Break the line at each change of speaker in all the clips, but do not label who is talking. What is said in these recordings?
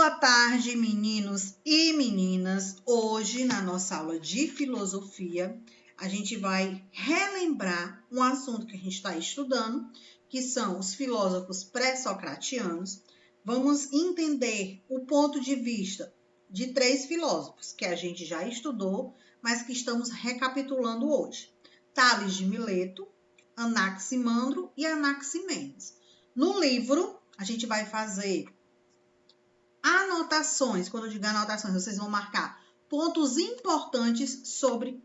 Boa tarde, meninos e meninas. Hoje, na nossa aula de filosofia, a gente vai relembrar um assunto que a gente está estudando, que são os filósofos pré-socratianos. Vamos entender o ponto de vista de 3 filósofos que a gente já estudou, mas que estamos recapitulando hoje. Tales de Mileto, Anaximandro e Anaximenes. No livro, a gente vai fazer anotações. Quando eu digo anotações, vocês vão marcar pontos importantes sobre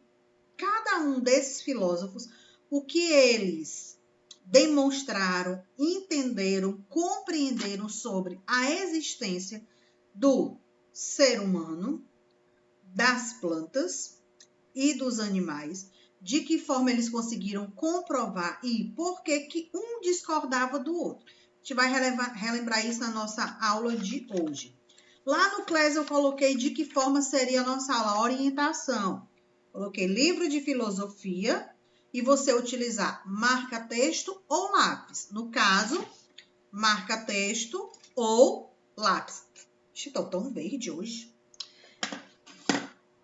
cada um desses filósofos, o que eles demonstraram, entenderam, compreenderam sobre a existência do ser humano, das plantas e dos animais, de que forma eles conseguiram comprovar e por que um discordava do outro. A gente vai relembrar isso na nossa aula de hoje. Lá no Class eu coloquei de que forma seria a nossa aula, a orientação. Coloquei livro de filosofia e você utilizar marca-texto ou lápis. No caso, marca-texto ou lápis. Estou tão verde hoje.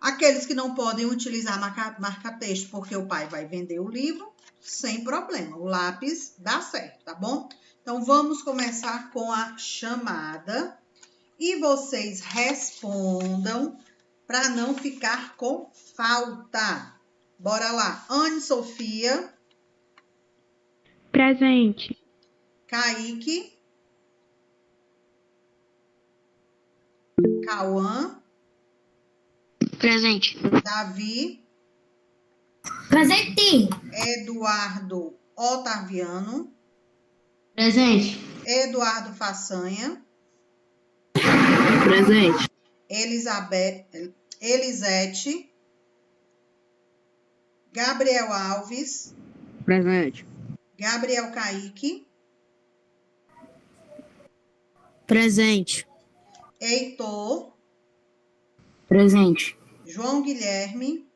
Aqueles que não podem utilizar marca-texto porque o pai vai vender o livro, sem problema. O lápis dá certo, tá bom? Então, vamos começar com a chamada e vocês respondam para não ficar com falta. Bora lá. Anne Sofia.
Presente.
Kaique. Cauã.
Presente.
Davi.
Presente.
Eduardo Otaviano.
Presente.
Eduardo Façanha.
Presente.
Elisete. Gabriel Alves.
Presente.
Gabriel Kaique.
Presente.
Heitor.
Presente.
João Guilherme.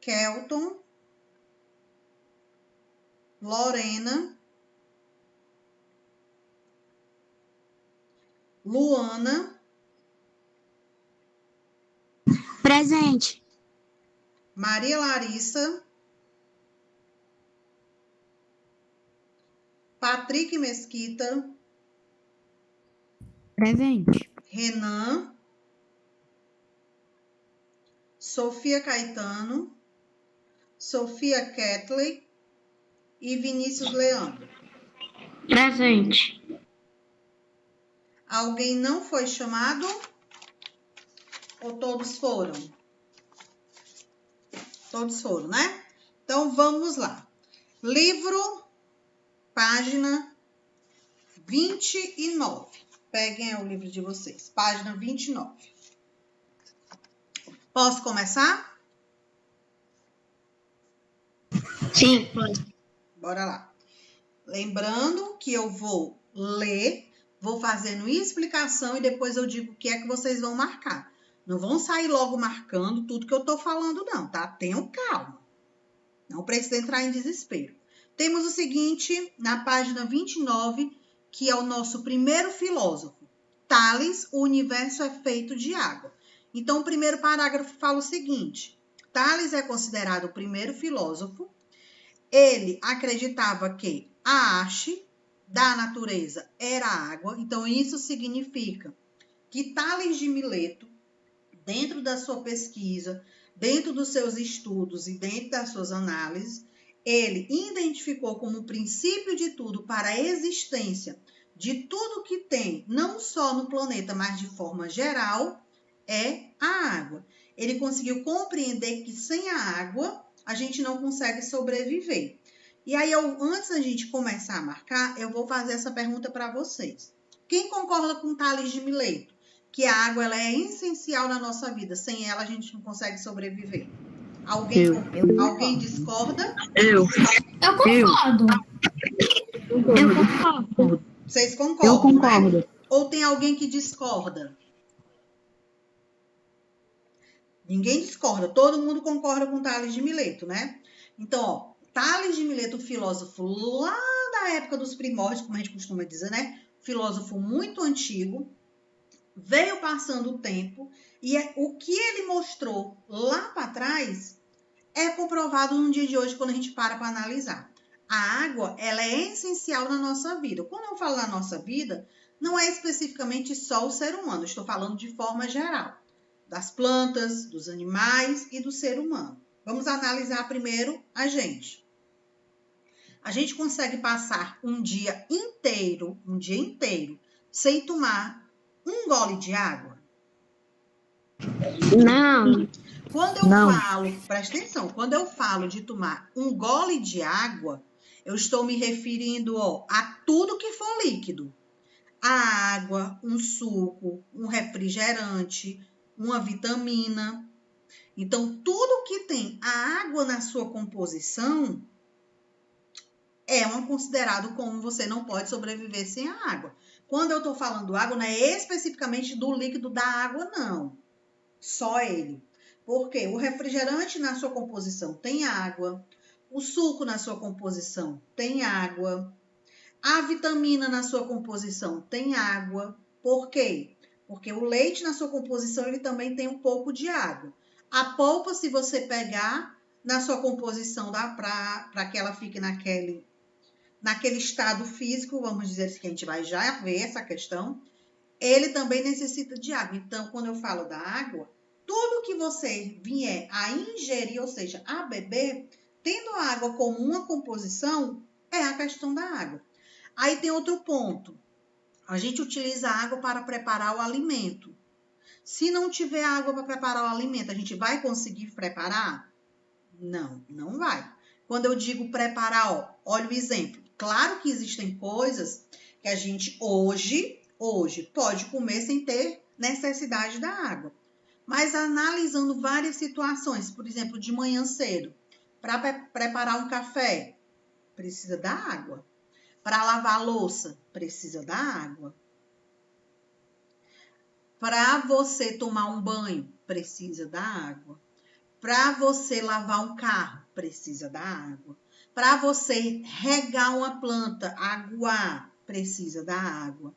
Kelton. Lorena. Luana.
Presente.
Maria Larissa. Patrick Mesquita.
Presente.
Renan. Sofia Caetano. Sofia Ketley. E Vinícius Leandro.
Presente.
Alguém não foi chamado? Ou todos foram? Todos foram, né? Então, vamos lá. Livro, página 29. Peguem o livro de vocês. Página 29. Posso começar?
Sim, pode.
Bora lá. Lembrando que eu vou ler, vou fazendo explicação e depois eu digo o que é que vocês vão marcar. Não vão sair logo marcando tudo que eu tô falando, não, tá? Tenham calma. Não precisa entrar em desespero. Temos o seguinte, na página 29, que é o nosso primeiro filósofo. Tales, o universo é feito de água. Então, o primeiro parágrafo fala o seguinte. Tales é considerado o primeiro filósofo. Ele acreditava que a haste da natureza era água. Então, isso significa que Tales de Mileto, dentro da sua pesquisa, dentro dos seus estudos e dentro das suas análises, ele identificou como princípio de tudo para a existência de tudo que tem, não só no planeta, mas de forma geral, é a água. Ele conseguiu compreender que sem a água, a gente não consegue sobreviver. E aí, antes da gente começar a marcar, eu vou fazer essa pergunta para vocês. Quem concorda com Tales de Mileto? Que a água ela é essencial na nossa vida. Sem ela, a gente não consegue sobreviver. Alguém discorda?
Eu
concordo.
Eu concordo.
Vocês concordam?
Eu concordo.
Né? Ou tem alguém que discorda? Ninguém discorda. Todo mundo concorda com Tales de Mileto, né? Então, ó, Tales de Mileto, filósofo lá da época dos primórdios, como a gente costuma dizer, né? filósofo muito antigo, veio passando o tempo e o que ele mostrou lá para trás é comprovado no dia de hoje quando a gente para analisar. A água, ela é essencial na nossa vida. Quando eu falo na nossa vida, não é especificamente só o ser humano, estou falando de forma geral, das plantas, dos animais e do ser humano. Vamos analisar primeiro a gente. A gente consegue passar um dia inteiro, sem tomar um gole de água?
Não.
Quando eu falo, presta atenção, quando eu falo de tomar um gole de água, eu estou me referindo a tudo que for líquido. A água, um suco, um refrigerante, uma vitamina. Então, tudo que tem a água na sua composição considerado como você não pode sobreviver sem a água. Quando eu estou falando água, não é especificamente do líquido da água, não. Só ele. Porque o refrigerante na sua composição tem água, o suco na sua composição tem água, a vitamina na sua composição tem água. Por quê? Porque o leite na sua composição ele também tem um pouco de água. A polpa, se você pegar na sua composição para que ela fique naquele estado físico, vamos dizer que a gente vai já ver essa questão, ele também necessita de água. Então, quando eu falo da água, tudo que você vier a ingerir, ou seja, a beber, tendo a água como uma composição, é a questão da água. Aí tem outro ponto. A gente utiliza a água para preparar o alimento. Se não tiver água para preparar o alimento, a gente vai conseguir preparar? Não, não vai. Quando eu digo preparar, olha o exemplo. Claro que existem coisas que a gente hoje pode comer sem ter necessidade da água. Mas analisando várias situações, por exemplo, de manhã cedo, para preparar um café, precisa da água. Para lavar a louça, precisa da água. Para você tomar um banho, precisa da água. Para você lavar um carro, precisa da água. Para você regar uma planta, aguar, precisa da água.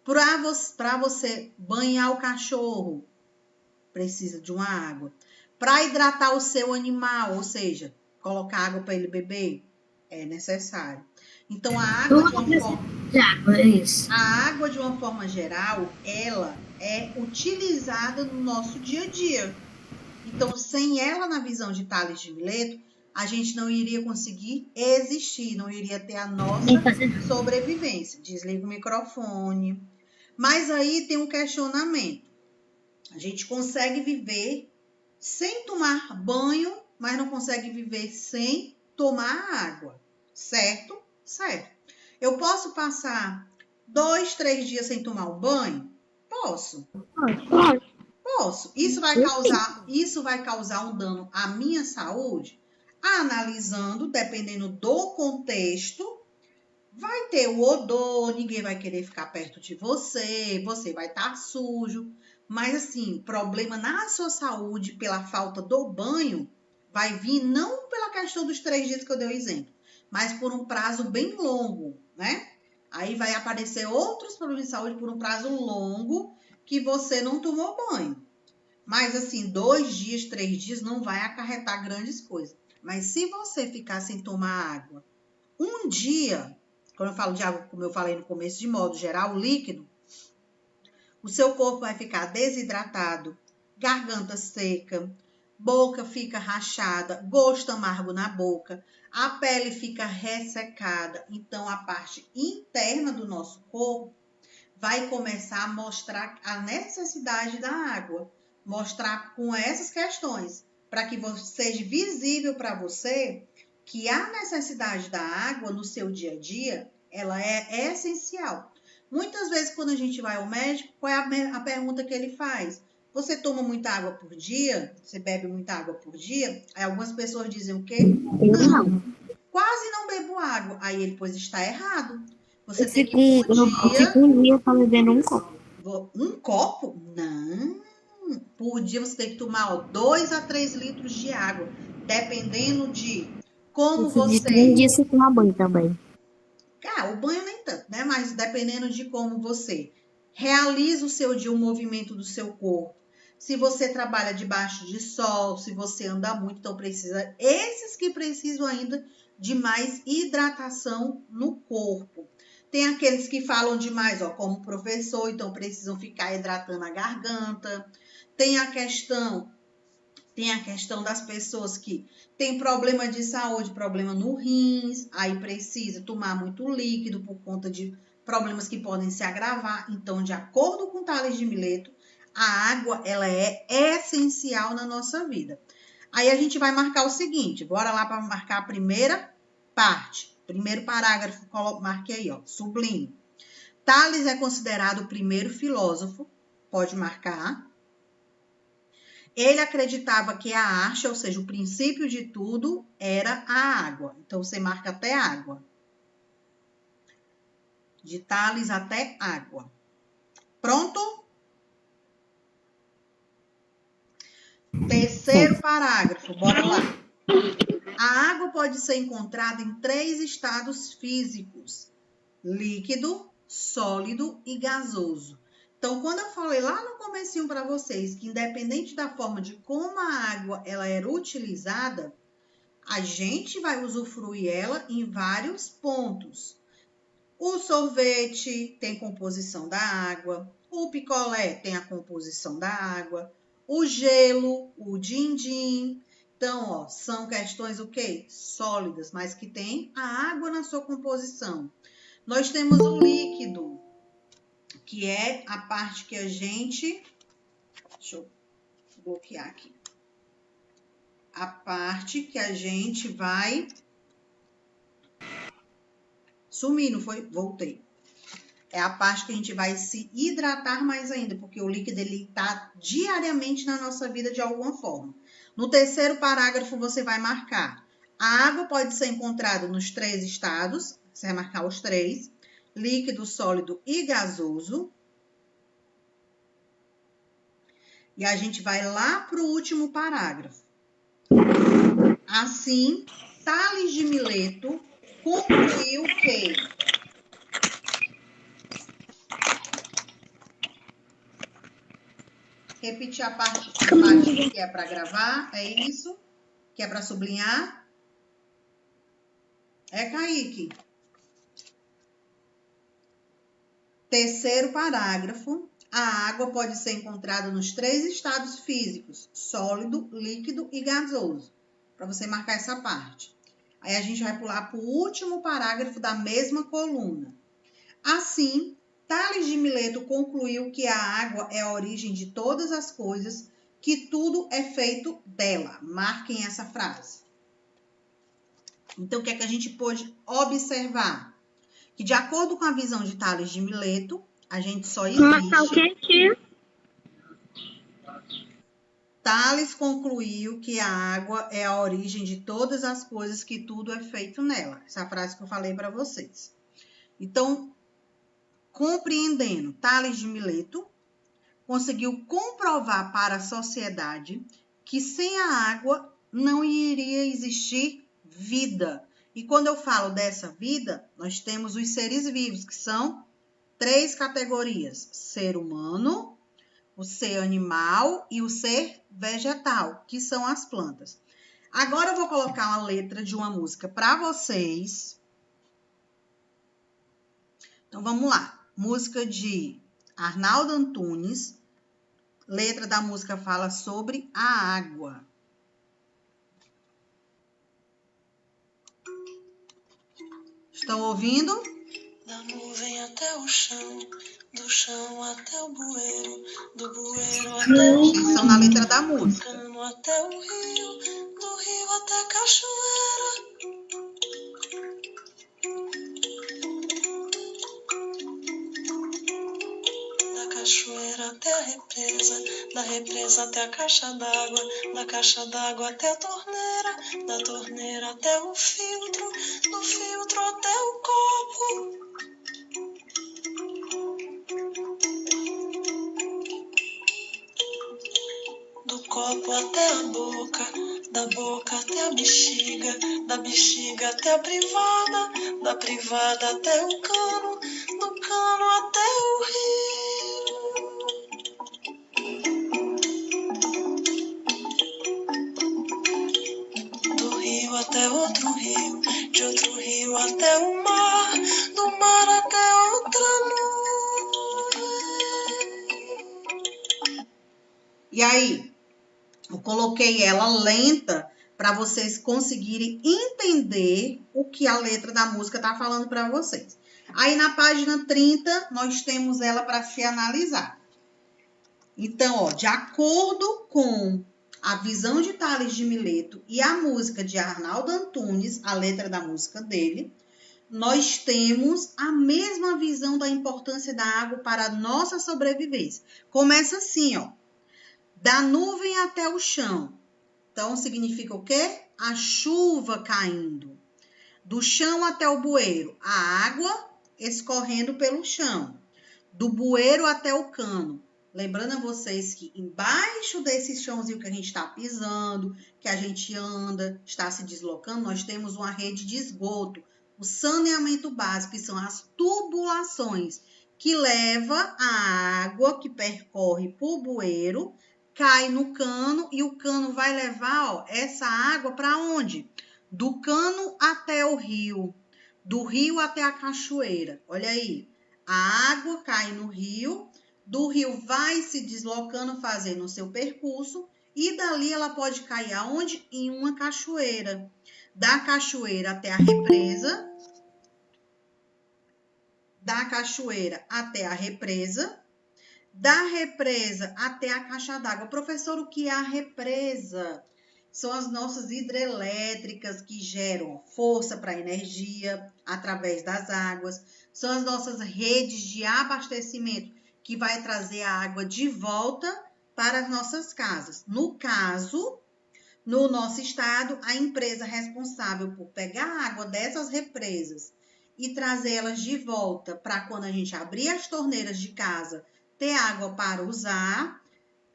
Para você banhar o cachorro, precisa de uma água. Para hidratar o seu animal, ou seja, colocar água para ele beber, é necessário. Então, a água de uma forma geral, ela é utilizada no nosso dia a dia. Então, sem ela, na visão de Tales de Mileto, a gente não iria conseguir existir, não iria ter a nossa sobrevivência. Desliga o microfone. Mas aí tem um questionamento. A gente consegue viver sem tomar banho, mas não consegue viver sem tomar água. Certo? Certo. Eu posso passar 2, 3 dias sem tomar um banho? Posso. Posso. Isso vai causar um dano à minha saúde? Analisando, dependendo do contexto, vai ter o odor, ninguém vai querer ficar perto de você, você vai estar sujo. Mas, assim, problema na sua saúde pela falta do banho vai vir não pela questão dos 3 dias que eu dei o exemplo, mas por um prazo bem longo, né? Aí vai aparecer outros problemas de saúde por um prazo longo que você não tomou banho. Mas, assim, 2 dias, 3 dias não vai acarretar grandes coisas. Mas se você ficar sem tomar água um dia, quando eu falo de água, como eu falei no começo, de modo geral, líquido, o seu corpo vai ficar desidratado, garganta seca, boca fica rachada, gosto amargo na boca, a pele fica ressecada. Então, a parte interna do nosso corpo vai começar a mostrar a necessidade da água, mostrar com essas questões, para que seja visível para você que a necessidade da água no seu dia a dia, ela é essencial. Muitas vezes, quando a gente vai ao médico, qual é a pergunta que ele faz? Você toma muita água por dia? Você bebe muita água por dia? Aí algumas pessoas dizem o quê? Não, quase não bebo água. Aí ele, pois está errado. Você tem que
um dia tá bebendo um copo.
Um copo? Não. Por dia você tem que tomar 2 a 3 litros de água, dependendo de como você...
Um dia você toma banho também.
O banho nem tanto, né? Mas dependendo de como você realiza o seu dia, o movimento do seu corpo. Se você trabalha debaixo de sol, se você anda muito, então precisa. Esses que precisam ainda de mais hidratação no corpo. Tem aqueles que falam demais, ó, como professor, então precisam ficar hidratando a garganta. Tem a questão das pessoas que têm problema de saúde, problema no rins, aí precisa tomar muito líquido por conta de problemas que podem se agravar. Então, de acordo com Tales de Mileto, a água ela é essencial na nossa vida. Aí a gente vai marcar o seguinte, bora lá para marcar a primeira parte. Primeiro parágrafo, marque aí, ó, sublinhe. Tales é considerado o primeiro filósofo, pode marcar. Ele acreditava que a arte, ou seja, o princípio de tudo, era a água. Então, você marca até água. De Tales até água. Pronto? Terceiro parágrafo, bora lá. A água pode ser encontrada em 3 estados físicos: líquido, sólido e gasoso. Então, quando eu falei lá no comecinho para vocês que independente da forma de como a água ela era utilizada, a gente vai usufruir ela em vários pontos. O sorvete tem composição da água, o picolé tem a composição da água, o gelo, o din-din. Então, ó, são questões o quê? Sólidas, mas que tem a água na sua composição. Nós temos o líquido, que é a parte que a gente... Deixa eu bloquear aqui. A parte que a gente vai... Sumi, não foi? Voltei. É a parte que a gente vai se hidratar mais ainda, porque o líquido ele está diariamente na nossa vida de alguma forma. No terceiro parágrafo, você vai marcar. A água pode ser encontrada nos 3 estados, você vai marcar os 3, líquido, sólido e gasoso. E a gente vai lá para o último parágrafo. Assim, Tales de Mileto concluiu que repetir a parte que é para gravar, é isso? Que é para sublinhar? É, Kaique. Terceiro parágrafo. A água pode ser encontrada nos 3 estados físicos: sólido, líquido e gasoso. Para você marcar essa parte. Aí a gente vai pular para o último parágrafo da mesma coluna. Assim, Tales de Mileto concluiu que a água é a origem de todas as coisas, que tudo é feito dela. Marquem essa frase. Então, o que é que a gente pôde observar? Que, de acordo com a visão de Tales de Mileto, a gente só existe... Tales concluiu que a água é a origem de todas as coisas, que tudo é feito nela. Essa frase que eu falei para vocês. Então, compreendendo, Tales de Mileto conseguiu comprovar para a sociedade que sem a água não iria existir vida. E quando eu falo dessa vida, nós temos os seres vivos, que são 3 categorias: ser humano, o ser animal e o ser vegetal, que são as plantas. Agora eu vou colocar uma letra de uma música para vocês. Então vamos lá. Música de Arnaldo Antunes. Letra da música fala sobre a água. Estão ouvindo?
Da nuvem até o chão, do chão até o bueiro, do bueiro até o
Eles estão na letra da música.
cano até o rio, do rio até a cachoeira. Da cachoeira até a represa, da represa até a caixa d'água, da caixa d'água até a torneira, da torneira até o filtro, do filtro até o copo. Do copo até a boca, da boca até a bexiga, da bexiga até a privada, da privada até o cano, do cano até o rio. Do rio até outro rio, de outro rio até o mar, do mar até outra nuvem.
E aí, eu coloquei ela lenta para vocês conseguirem entender o que a letra da música tá falando para vocês. Aí na página 30, nós temos ela para se analisar. Então, ó, de acordo com a visão de Tales de Mileto e a música de Arnaldo Antunes, a letra da música dele, nós temos a mesma visão da importância da água para a nossa sobrevivência. Começa assim, ó. Da nuvem até o chão. Então, significa o quê? A chuva caindo. Do chão até o bueiro. A água escorrendo pelo chão. Do bueiro até o cano. Lembrando a vocês que embaixo desse chãozinho que a gente está pisando, que a gente anda, está se deslocando, nós temos uma rede de esgoto. O saneamento básico, que são as tubulações que leva a água que percorre por bueiro, cai no cano e o cano vai levar, ó, essa água para onde? Do cano até o rio, do rio até a cachoeira. Olha aí, a água cai no rio, do rio vai se deslocando, fazendo o seu percurso e dali ela pode cair aonde? Em uma cachoeira. Da cachoeira até a represa, da cachoeira até a represa, da represa até a caixa d'água. Professor, o que é a represa? São as nossas hidrelétricas que geram força para a energia através das águas. São as nossas redes de abastecimento que vai trazer a água de volta para as nossas casas. No caso, no nosso estado, a empresa responsável por pegar a água dessas represas e trazê-las de volta para quando a gente abrir as torneiras de casa, ter água para usar.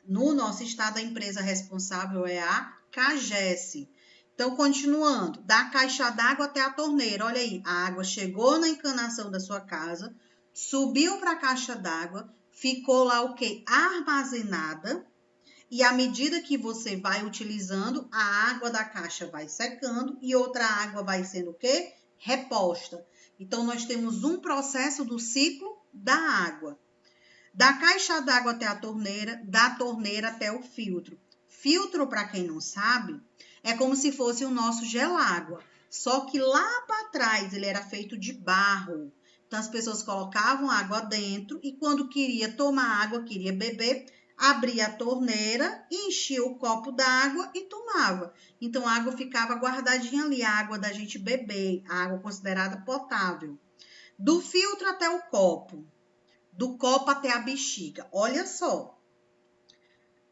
No nosso estado, a empresa responsável é a CAGES. Então, continuando, da caixa d'água até a torneira. Olha aí, a água chegou na encanação da sua casa, subiu para a caixa d'água, ficou lá o quê? Armazenada. E à medida que você vai utilizando, a água da caixa vai secando e outra água vai sendo o quê? Reposta. Então, nós temos um processo do ciclo da água. Da caixa d'água até a torneira, da torneira até o filtro. Filtro, para quem não sabe, é como se fosse o nosso gelágua. Só que lá para trás ele era feito de barro. Então, as pessoas colocavam água dentro e quando queria tomar água, queria beber, abria a torneira, enchia o copo d'água e tomava. Então, a água ficava guardadinha ali, a água da gente beber, a água considerada potável. Do filtro até o copo, do copo até a bexiga. Olha só,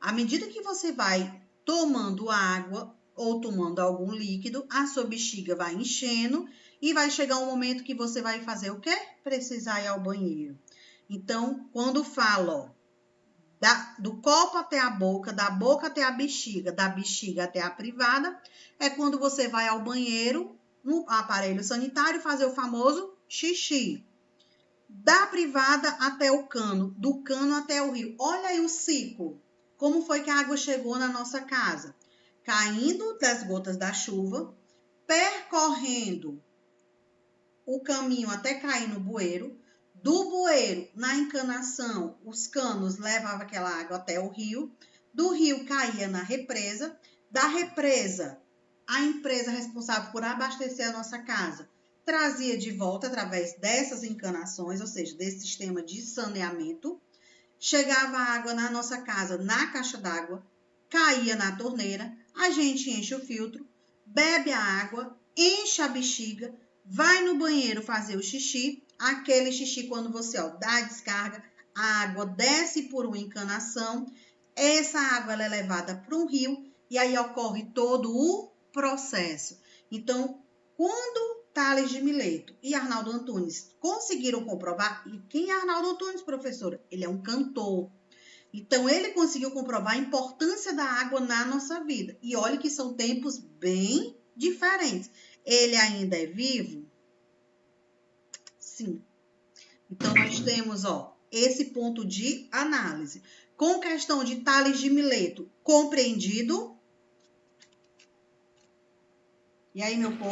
à medida que você vai tomando água ou tomando algum líquido, a sua bexiga vai enchendo e vai chegar um momento que você vai fazer o quê? Precisar ir ao banheiro. Então, quando falo, ó, do copo até a boca, da boca até a bexiga, da bexiga até a privada, é quando você vai ao banheiro, no aparelho sanitário, fazer o famoso xixi. Da privada até o cano, do cano até o rio. Olha aí o ciclo. Como foi que a água chegou na nossa casa? Caindo das gotas da chuva, percorrendo o caminho até cair no bueiro. Do bueiro, na encanação, os canos levavam aquela água até o rio. Do rio caía na represa. Da represa, a empresa responsável por abastecer a nossa casa trazia de volta através dessas encanações, ou seja, desse sistema de saneamento. Chegava a água na nossa casa, na caixa d'água, caía na torneira, a gente enche o filtro, bebe a água, enche a bexiga, vai no banheiro fazer o xixi. Aquele xixi, quando você dá a descarga, a água desce por uma encanação, essa água ela é levada para um rio e aí ocorre todo o processo. Então, quando Tales de Mileto e Arnaldo Antunes conseguiram comprovar, e quem é Arnaldo Antunes, professora? Ele é um cantor. Então, ele conseguiu comprovar a importância da água na nossa vida. E olha que são tempos bem diferentes. Ele ainda é vivo? Sim. Então, nós temos, esse ponto de análise. Com questão de Tales de Mileto, compreendido? E aí, meu povo?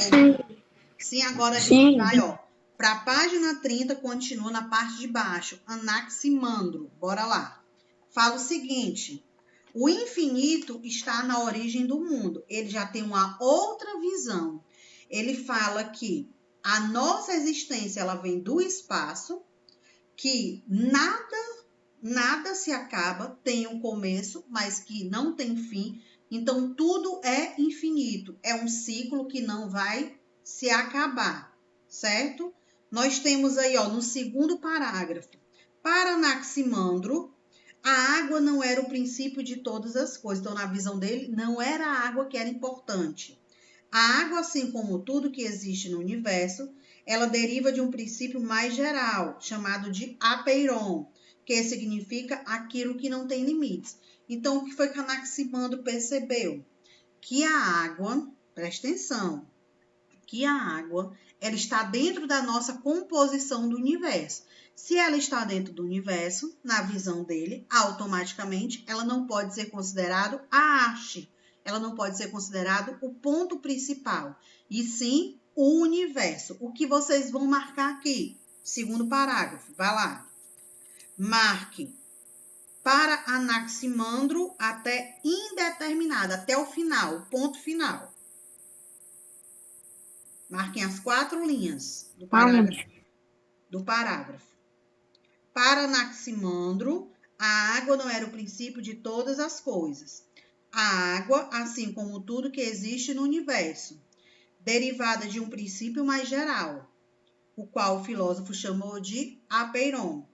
Sim, agora a gente vai, para a página 30, continua na parte de baixo. Anaximandro. Bora lá. Fala o seguinte: o infinito está na origem do mundo. Ele já tem uma outra visão. Ele fala que a nossa existência ela vem do espaço, que nada se acaba, tem um começo, mas que não tem fim. Então, tudo é infinito. É um ciclo que não vai se acabar, certo? Nós temos aí, no segundo parágrafo. Para Anaximandro, a água não era o princípio de todas as coisas. Então, na visão dele, não era a água que era importante. A água, assim como tudo que existe no universo, ela deriva de um princípio mais geral, chamado de apeiron, que significa aquilo que não tem limites. Então, o que foi que Anaximandro percebeu? Que a água, presta atenção, que a água ela está dentro da nossa composição do universo. Se ela está dentro do universo, na visão dele, automaticamente ela não pode ser considerado a arte. Ela não pode ser considerado o ponto principal, e sim o universo. O que vocês vão marcar aqui? Segundo parágrafo, vai lá. Marque para Anaximandro até indeterminado, até o final, o ponto final. Marquem as 4 linhas do parágrafo. Para Anaximandro, a água não era o princípio de todas as coisas. A água, assim como tudo que existe no universo, derivada de um princípio mais geral, o qual o filósofo chamou de apeiron,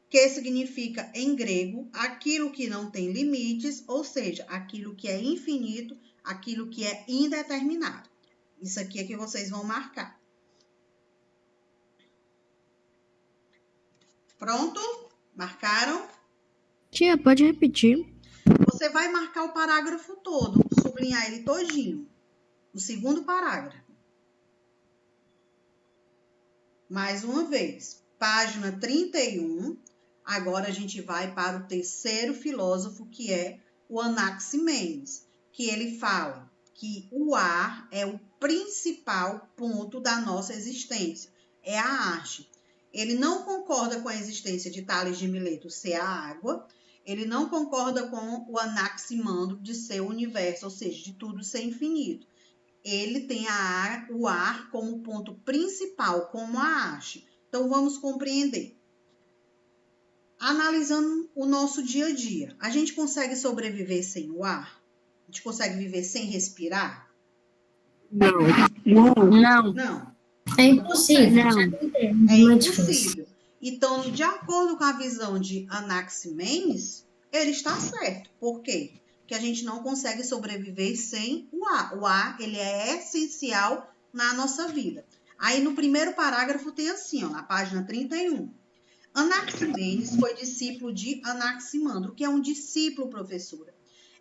que significa em grego aquilo que não tem limites, ou seja, aquilo que é infinito, aquilo que é indeterminado. Isso aqui é que vocês vão marcar. Pronto? Marcaram?
Tia, pode repetir?
Você vai marcar o parágrafo todo, sublinhar ele todinho. O segundo parágrafo. Mais uma vez, página 31. Agora a gente vai para o terceiro filósofo, que é o Anaximenes, que ele fala que o ar é o principal ponto da nossa existência, é a arte. Ele não concorda com a existência de Tales de Mileto ser a água, ele não concorda com o Anaximandro de ser o universo, ou seja, de tudo ser infinito. Ele tem o ar como ponto principal, como a arte. Então, vamos compreender. Analisando o nosso dia a dia, a gente consegue sobreviver sem o ar? A gente consegue viver sem respirar?
Não.
É impossível.
É impossível. Então, de acordo com a visão de Anaximenes, ele está certo. Por quê? Porque a gente não consegue sobreviver sem o ar. O ar, ele é essencial na nossa vida. Aí, no primeiro parágrafo, tem assim, na página 31. Anaximenes foi discípulo de Anaximandro, que é um discípulo, professora.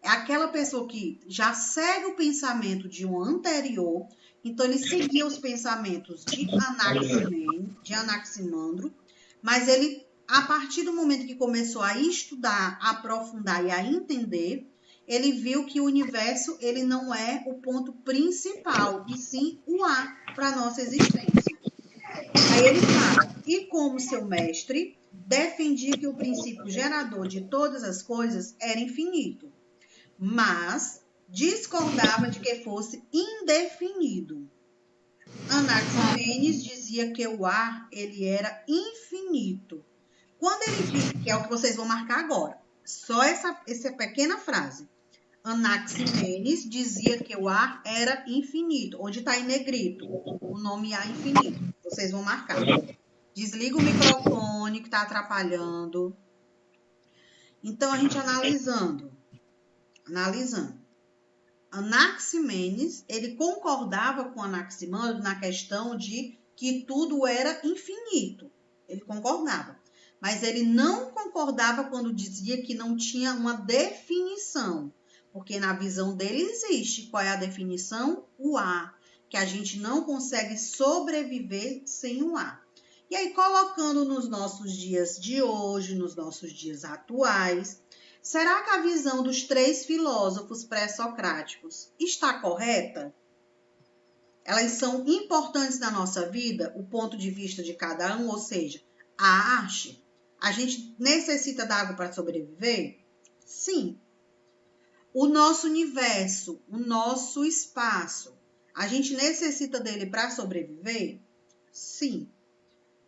É aquela pessoa que já segue o pensamento de um anterior, então ele seguia os pensamentos de Anaximandro, mas ele, a partir do momento que começou a estudar, a aprofundar e a entender, ele viu que o universo ele não é o ponto principal, e sim o ar para a nossa existência. Aí ele fala, e como seu mestre, defendia que o princípio gerador de todas as coisas era infinito, mas discordava de que fosse indefinido. Anaximenes dizia que o ar ele era infinito. Quando ele diz, que é o que vocês vão marcar agora, só essa pequena frase. Anaximenes dizia que o ar era infinito. Onde está em negrito? O nome ar infinito. Vocês vão marcar. Desliga o microfone que está atrapalhando. Então, a gente analisando. Anaximenes, ele concordava com Anaximandro na questão de que tudo era infinito. Ele concordava. mas ele não concordava quando dizia que não tinha uma definição, porque na visão dele existe. Qual é a definição? O ar, que a gente não consegue sobreviver sem o ar. E aí, colocando nos nossos dias de hoje, nos nossos dias atuais, será que a visão dos 3 filósofos pré-socráticos está correta? Elas são importantes na nossa vida, o ponto de vista de cada um, ou seja, a arte. A gente necessita da água para sobreviver? Sim. O nosso universo, o nosso espaço, a gente necessita dele para sobreviver? Sim.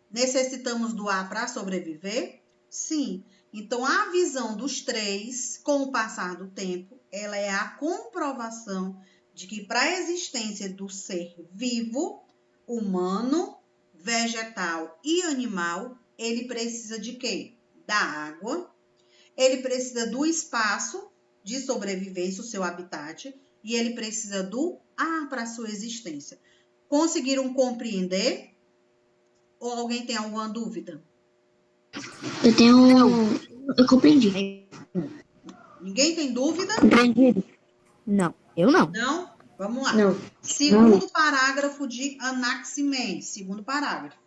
Necessitamos do ar para sobreviver? Sim. Então, a visão dos 3, com o passar do tempo, ela é a comprovação de que para a existência do ser vivo, humano, vegetal e animal, ele precisa de quê? Da água, ele precisa do espaço de sobrevivência, o seu habitat, e ele precisa do ar para a sua existência. Conseguiram compreender? Ou alguém tem alguma dúvida?
Eu compreendi.
Ninguém tem dúvida?
Compreendido. Não, eu não.
Não? Vamos lá.
Não.
Segundo parágrafo de Anaximenes. Segundo parágrafo.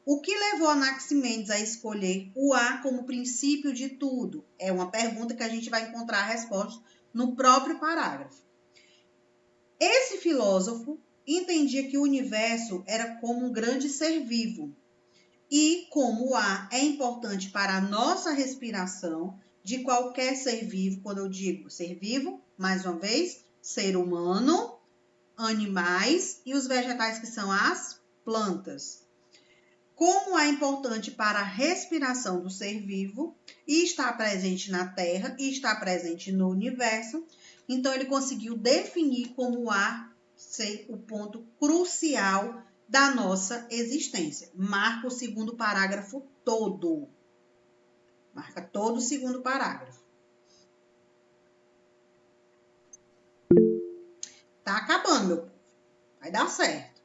O que levou Anaximenes a escolher o ar como princípio de tudo? É uma pergunta que a gente vai encontrar a resposta no próprio parágrafo. Esse filósofo entendia que o universo era como um grande ser vivo. E como o ar é importante para a nossa respiração de qualquer ser vivo, quando eu digo ser vivo, mais uma vez, ser humano, animais e os vegetais, que são as plantas. Como é importante para a respiração do ser vivo e está presente na Terra e está presente no universo, então ele conseguiu definir como o ar ser o ponto crucial da nossa existência. Marca o segundo parágrafo todo. Marca todo o segundo parágrafo. Tá acabando, meu povo. Vai dar certo.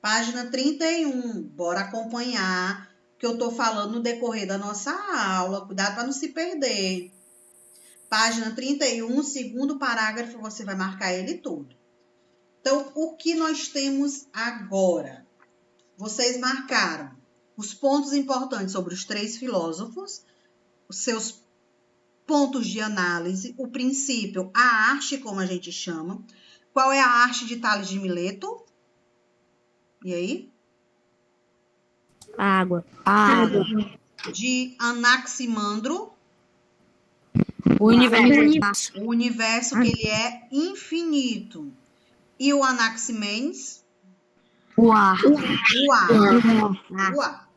Página 31. Bora acompanhar o que eu tô falando no decorrer da nossa aula. Cuidado para não se perder. Página 31, segundo parágrafo, você vai marcar ele todo. Então, o que nós temos agora? Vocês marcaram os pontos importantes sobre os 3 filósofos, os seus pontos de análise, o princípio, a arte, como a gente chama. Qual é a arte de Tales de Mileto? E aí?
Água.
De Anaximandro.
O universo.
O universo, que ele é infinito. E o Anaximenes?
O ar.
O ar.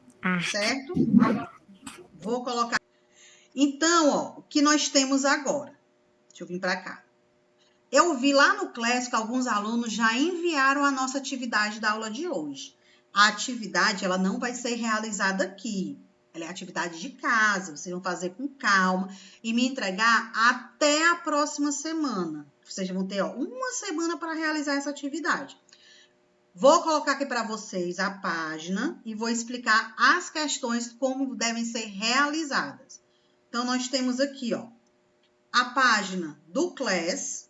Certo? Vou colocar. Então, ó, o que nós temos agora? Deixa eu vir para cá. Eu vi lá no Classic, alguns alunos já enviaram a nossa atividade da aula de hoje. A atividade, ela não vai ser realizada aqui. Ela é atividade de casa, vocês vão fazer com calma e me entregar até a próxima semana. Vocês vão ter, ó, uma semana para realizar essa atividade. Vou colocar aqui para vocês a página e vou explicar as questões como devem ser realizadas. Então, nós temos aqui, ó, a página do Class,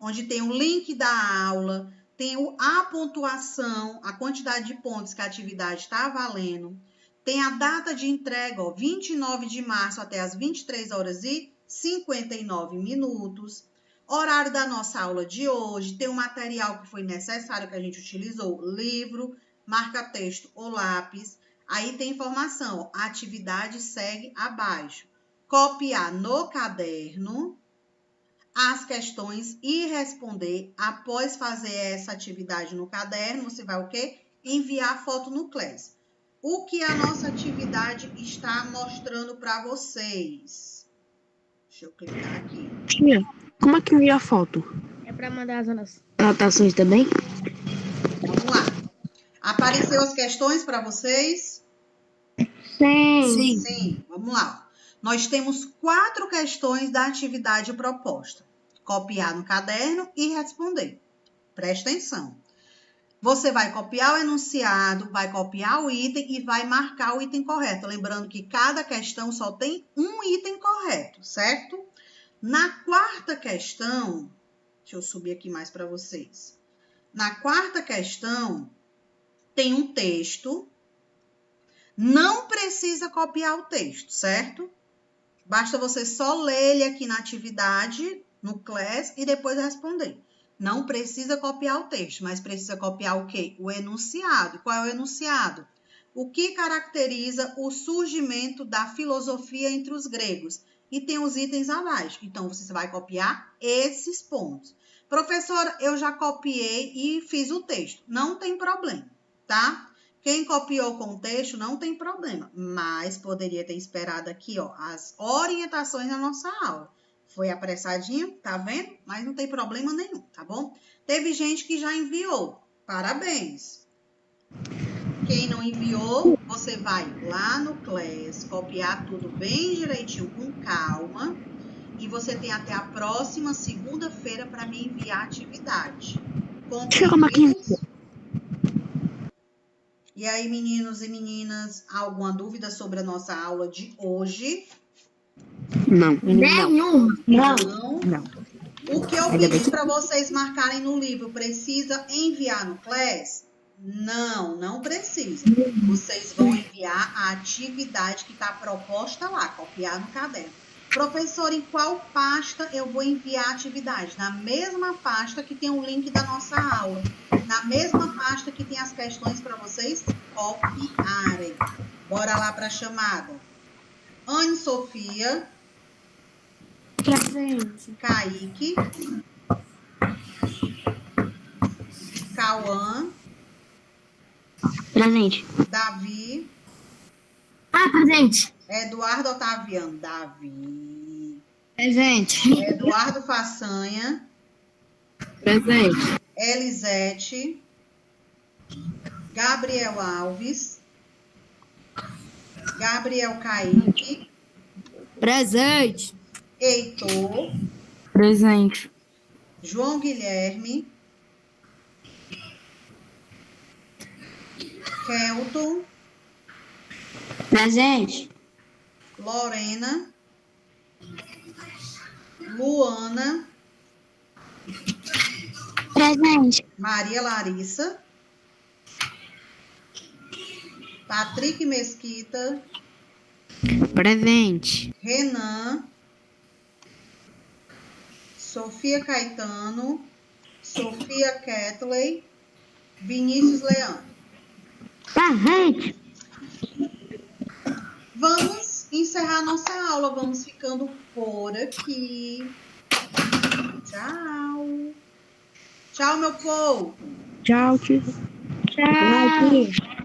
onde tem o link da aula, tem a pontuação, a quantidade de pontos que a atividade está valendo, tem a data de entrega, ó, 29 de março até as 23h59, horário da nossa aula de hoje, tem o material que foi necessário que a gente utilizou, livro, marca-texto ou lápis, aí tem informação, a atividade segue abaixo. Copiar no caderno as questões e responder. Após fazer essa atividade no caderno, você vai o quê? Enviar a foto no Class. O que a nossa atividade está mostrando para vocês? Deixa eu clicar aqui.
Tia, como é que envia a foto? É para mandar as anotações também?
Vamos lá. Apareceu as questões para vocês? Sim. Vamos lá. Nós temos 4 questões da atividade proposta. Copiar no caderno e responder. Presta atenção. Você vai copiar o enunciado, vai copiar o item e vai marcar o item correto. Lembrando que cada questão só tem um item correto, certo? Na quarta questão, deixa eu subir aqui mais para vocês. Na quarta questão, tem um texto. Não precisa copiar o texto, certo? Basta você só ler ele aqui na atividade, no Class, e depois responder. Não precisa copiar o texto, mas precisa copiar o quê? O enunciado. Qual é o enunciado? O que caracteriza o surgimento da filosofia entre os gregos? E tem os itens abaixo. Então, você vai copiar esses pontos. Professora, eu já copiei e fiz o texto. Não tem problema, tá? Quem copiou com o texto não tem problema, mas poderia ter esperado aqui, ó, as orientações da nossa aula. Foi apressadinho, tá vendo? Mas não tem problema nenhum, tá bom? Teve gente que já enviou. Parabéns! Quem não enviou, você vai lá no Class, copiar tudo bem direitinho, com calma. E você tem até a próxima segunda-feira para me enviar a atividade. Compreendidos? E aí, meninos e meninas, alguma dúvida sobre a nossa aula de hoje?
Não.
Não.
Não.
O que eu pedi para vocês marcarem no livro, precisa enviar no Class? Não precisa. Vocês vão enviar a atividade que está proposta lá, copiar no caderno. Professor, em qual pasta eu vou enviar a atividade? Na mesma pasta que tem o link da nossa aula. Na mesma pasta que tem as questões para vocês copiarem. Bora lá para a chamada. Anne Sofia.
Presente.
Kaique. Cauã.
Presente.
Davi.
Presente.
Eduardo Otaviano. Davi.
Presente.
Eduardo Façanha.
Presente.
Elisete. Gabriel Alves. Gabriel Kaique.
Presente.
Heitor.
Presente.
João Guilherme. Kelton.
Presente.
Lorena. Luana.
Presente.
Maria Larissa. Patrick Mesquita.
Presente.
Renan. Sofia Caetano. Sofia Ketley. Vinícius Leandro.
Presente.
Vamos encerrar nossa aula. Vamos ficando por aqui. Tchau. Tchau, meu povo.
Tchau, tio. Tchau.